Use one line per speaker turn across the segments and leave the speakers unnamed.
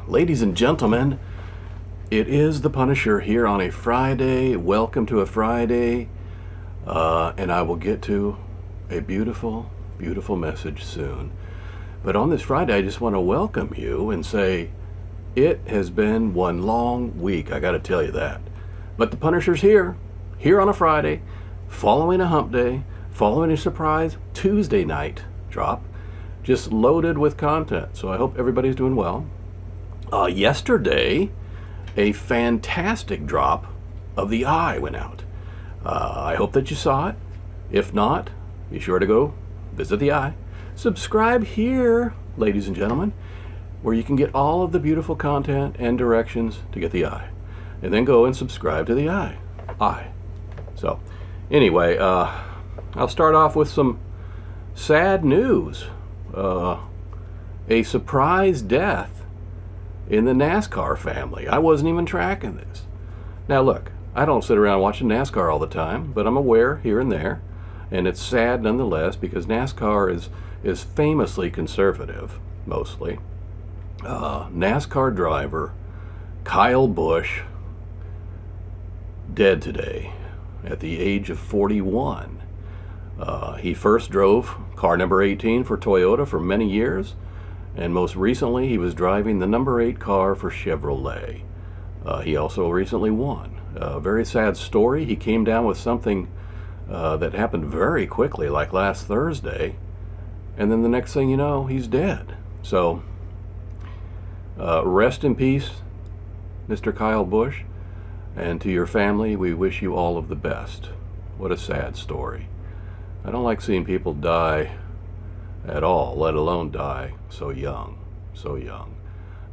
Ladies and gentlemen, it is the Punisher here on a Friday. Welcome to a Friday. And I will get to a beautiful, beautiful message soon. But on this Friday, I just want to welcome you and say it has been one long week. I got to tell you that. But the Punisher's here on a Friday, following a hump day, following a surprise Tuesday night drop, just loaded with content. So I hope everybody's doing well. Yesterday, a fantastic drop of The Eye went out. I hope that you saw it. If not, be sure to go visit The Eye. Subscribe here, ladies and gentlemen, where you can get all of the beautiful content and directions to get The Eye. And then go and subscribe to The Eye. So, anyway, I'll start off with some sad news. A surprise death in the NASCAR family. I wasn't even tracking this. Now look, I don't sit around watching NASCAR all the time, but I'm aware here and there, and it's sad nonetheless because NASCAR is famously conservative, mostly. NASCAR driver Kyle Busch dead today at the age of 41. He first drove car number 18 for Toyota for many years, and most recently he was driving the number 8 car for Chevrolet. He also recently won. Very sad story. He came down with something that happened very quickly, like last Thursday, and then the next thing you know, he's dead. So, rest in peace, Mr. Kyle Busch, and to your family, we wish you all of the best. What a sad story. I don't like seeing people die at all, let alone die so young,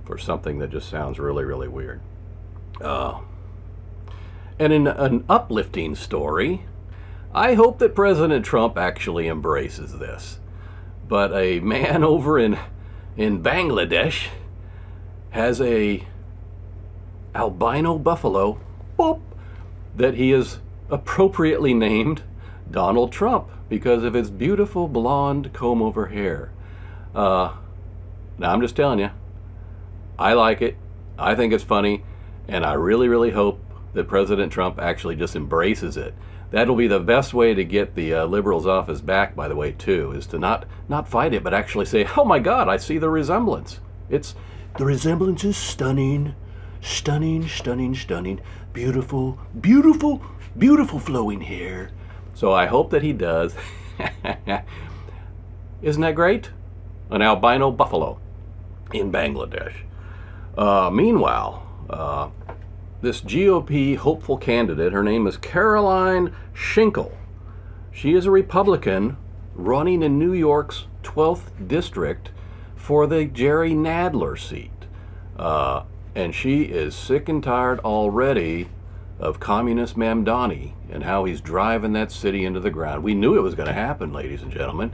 for something that just sounds really, really weird. And in an uplifting story, I hope that President Trump actually embraces this. But a man over in Bangladesh has a albino buffalo, boop, that he has appropriately named Donald Trump because of his beautiful blonde comb-over hair. Now I'm just telling you, I like it, I think it's funny, and I really, really hope that President Trump actually just embraces it. That'll be the best way to get the liberals off his back, by the way, too, is to not fight it, but actually say, oh my God, I see the resemblance. The resemblance is stunning, stunning, stunning, stunning, beautiful, beautiful, beautiful flowing hair. So I hope that he does. Isn't that great? An albino buffalo in Bangladesh. Meanwhile, this GOP hopeful candidate, her name is Caroline Schinkel. She is a Republican running in New York's 12th district for the Jerry Nadler seat. And she is sick and tired already of Communist Mamdani and how he's driving that city into the ground. We knew it was going to happen, ladies and gentlemen.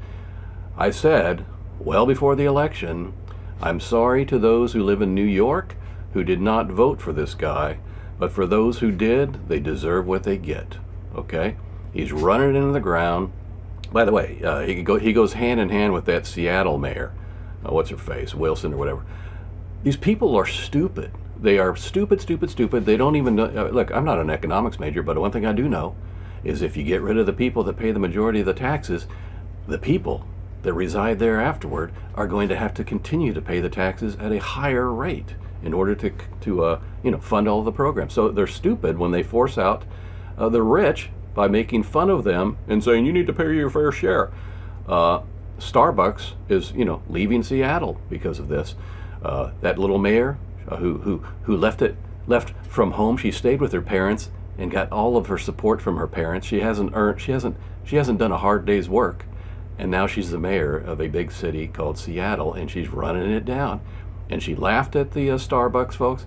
I said, well before the election, I'm sorry to those who live in New York who did not vote for this guy, but for those who did, they deserve what they get. Okay? He's running into the ground. By the way, he goes hand in hand with that Seattle mayor. What's her face? Wilson or whatever. These people are stupid. They are stupid, stupid, stupid. They don't even know. Look, I'm not an economics major, but one thing I do know is if you get rid of the people that pay the majority of the taxes, the people that reside there afterward are going to have to continue to pay the taxes at a higher rate in order to fund all of the programs. So they're stupid when they force out the rich by making fun of them and saying you need to pay your fair share. Starbucks is leaving Seattle because of this. That little mayor who left from home. She stayed with her parents and got all of her support from her parents. She hasn't done a hard day's work, and now she's the mayor of a big city called Seattle, and she's running it down. And she laughed at the Starbucks folks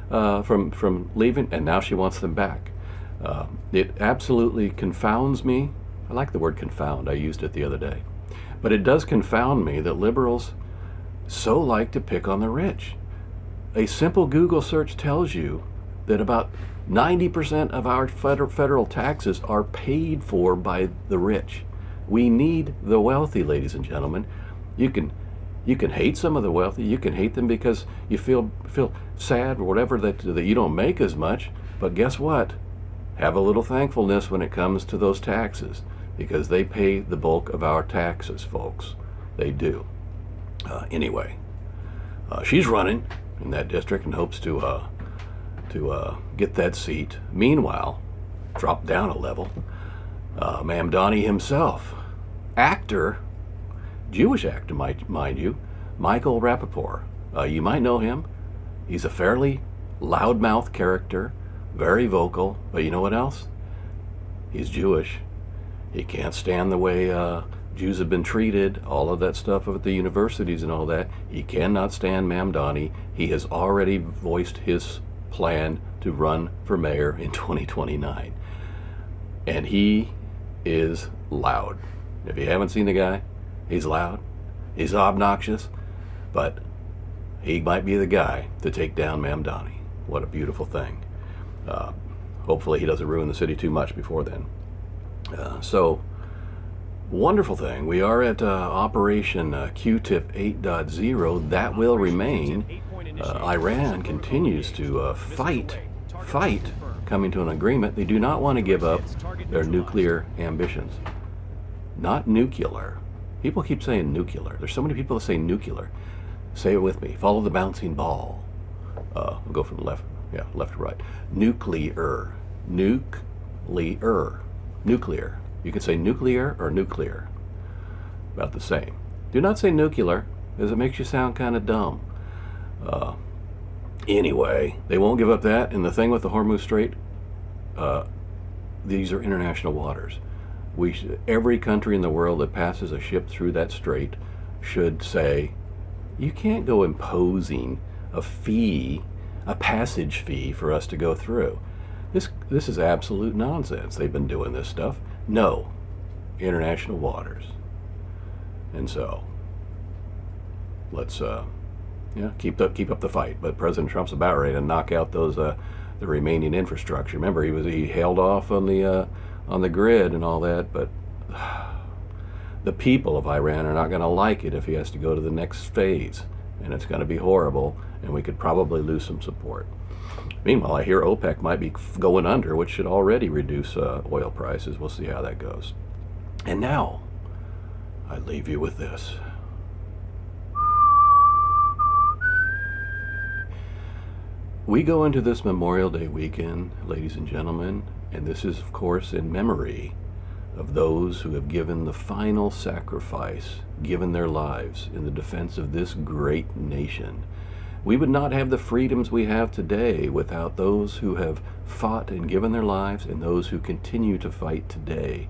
from leaving, and now she wants them back. It absolutely confounds me. I like the word confound. I used it the other day. But it does confound me that liberals so like to pick on the rich. A simple Google search tells you that about 90% of our federal taxes are paid for by the rich. We need the wealthy, ladies and gentlemen. You can You can hate some of the wealthy. You can hate them because you feel sad or whatever that you don't make as much. But guess what? Have a little thankfulness when it comes to those taxes, because they pay the bulk of our taxes, folks. They do. Anyway, she's running in that district and hopes to get that seat. Meanwhile, drop down a level. Mamdani himself, actor, Jewish actor, mind you, Michael Rappaport. You might know him. He's a fairly loudmouth character, very vocal, but you know what else? He's Jewish. He can't stand the way Jews have been treated, all of that stuff at the universities and all that. He cannot stand Mamdani. He has already voiced his plan to run for mayor in 2029. And he is loud. If you haven't seen the guy, he's loud, he's obnoxious, but he might be the guy to take down Mamdani. What a beautiful thing. Hopefully he doesn't ruin the city too much before then. So, wonderful thing. We are at Operation Q-Tip 8.0. That will remain. Iran continues to fight coming to an agreement. They do not want to give up their nuclear ambitions. Not nuclear. People keep saying nuclear. There's so many people that say nuclear. Say it with me. Follow the bouncing ball. We'll go from left to right. Nuclear. Nuclear. You can say nuclear or nuclear. About the same. Do not say nuclear, because it makes you sound kind of dumb. Anyway, they won't give up that. And the thing with the Hormuz Strait, these are international waters. Every country in the world that passes a ship through that strait should say, you can't go imposing a passage fee for us to go through. This is absolute nonsense. They've been doing this stuff. No, international waters. And so, let's keep up the fight. But President Trump's about ready to knock out those the remaining infrastructure. Remember, he held off on the grid and all that, but the people of Iran are not going to like it if he has to go to the next phase, and it's going to be horrible, and we could probably lose some support. Meanwhile, I hear OPEC might be going under, which should already reduce oil prices. We'll see how that goes. And now, I leave you with this. We go into this Memorial Day weekend, ladies and gentlemen, and this is, of course, in memory of those who have given the final sacrifice, given their lives in the defense of this great nation. We would not have the freedoms we have today without those who have fought and given their lives and those who continue to fight today.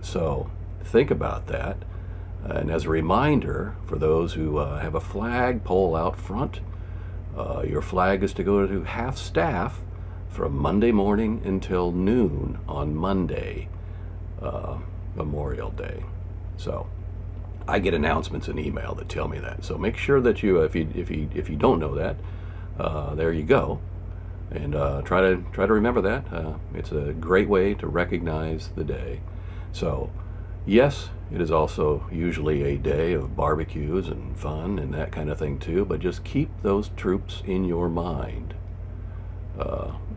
So think about that. And as a reminder, for those who have a flagpole out front, your flag is to go to half staff from Monday morning until noon on Monday, Memorial Day. So I get announcements in email that tell me that. So make sure that you, if you don't know that, there you go, and try to remember that. It's a great way to recognize the day. So yes, it is also usually a day of barbecues and fun and that kind of thing too. But just keep those troops in your mind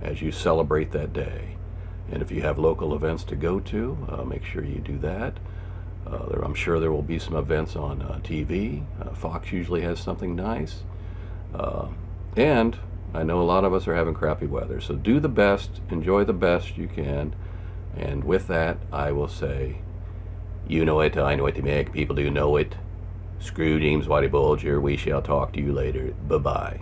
as you celebrate that day. And if you have local events to go to, make sure you do that. I'm sure there will be some events on TV. Fox usually has something nice. And I know a lot of us are having crappy weather. So do the best, enjoy the best you can. And with that, I will say, you know it, I know it, the American people do know it. Screw James Whitey Bulger. We shall talk to you later. Bye-bye.